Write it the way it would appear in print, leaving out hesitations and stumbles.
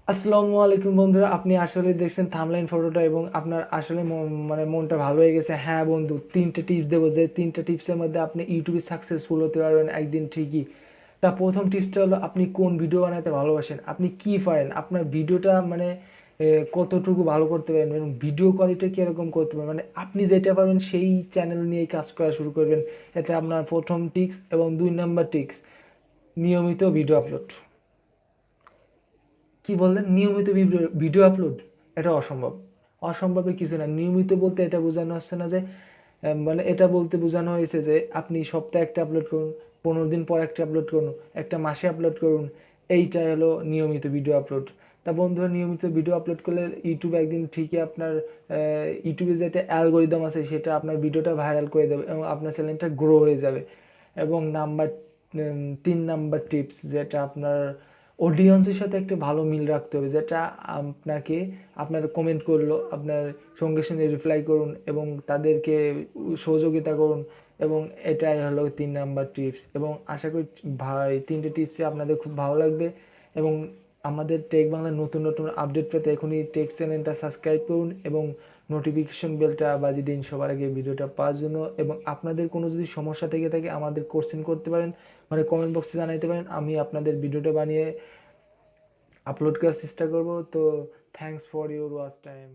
আসসালামু আলাইকুম বন্ধুরা, আপনি আসলে দেখছেন থাম্বনেইল ফটোটা এবং আপনার আসলে মানে মনটা ভালো হয়ে গেছে। হ্যাঁ বন্ধু, 3টে টিপস দেবো, যে 3টে টিপসের মধ্যে আপনি ইউটিউবে সাকসেসফুল হতে পারবেন একদিন ঠিকই। তা প্রথম টিপসটা হলো, আপনি কোন ভিডিও বানাতে ভালোবাসেন, আপনি কি পারেন, আপনার ভিডিওটা মানে কতটুকু ভালো করতে পারেন এবং ভিডিও কোয়ালিটি কীরকম করতে পারেন, মানে আপনি যেটা পারবেন সেই চ্যানেল নিয়েই কাজ করা শুরু করবেন। এটা আপনার প্রথম টিপস। এবং 2 নম্বর টিপস, নিয়মিত ভিডিও আপলোড। কি বললেন নিয়মিত ভিডিও আপলোড? এটা অসম্ভব। অসম্ভবের কিছু না। নিয়মিত বলতে এটা বোঝানো হচ্ছে না যে মানে এটা বলতে বোঝানো হয়েছে যে আপনি সপ্তাহে একটা আপলোড করুন, 15 দিন পর একটা আপলোড করুন, একটা মাসে আপলোড করুন। এইটাই হলো নিয়মিত ভিডিও আপলোড। তা বন্ধুরা, নিয়মিত ভিডিও আপলোড করলে ইউটিউব একদিন ঠিকই আপনার ইউটিউবে যে একটা অ্যালগোরিদম আছে সেটা আপনার ভিডিওটা ভাইরাল করে দেবে এবং আপনার চ্যানেলটা গ্রো হয়ে যাবে। এবং 3 নাম্বার টিপস, যেটা আপনার অডিয়েন্সের সাথে একটা ভালো মিল রাখতে হবে, যেটা আপনাকে আপনার কমেন্ট করলো আপনার সঙ্গে সঙ্গে রিপ্লাই করুন এবং তাদেরকে সহযোগিতা করুন। এবং এটাই হলো 3 নাম্বার টিপস। এবং আশা করি ভাই 3টে টিপসই আপনাদের খুব ভালো লাগবে। এবং আমাদের টেক বাংলার নতুন নতুন আপডেট পেতে এখনই টেক চ্যানেলটা সাবস্ক্রাইব করুন এবং নোটিফিকেশন বেলটা বাজিয়ে দিন সবার আগে ভিডিওটা পাওয়ার জন্য। এবং আপনাদের কোনো যদি সমস্যা থেকে থাকে আমাদের কোশ্চেন করতে পারেন, মানে কমেন্ট বক্সে জানাইতে পারেন, আমি আপনাদের ভিডিওটা বানিয়ে আপলোড করার চেষ্টা করব। তো thanks for your watch time.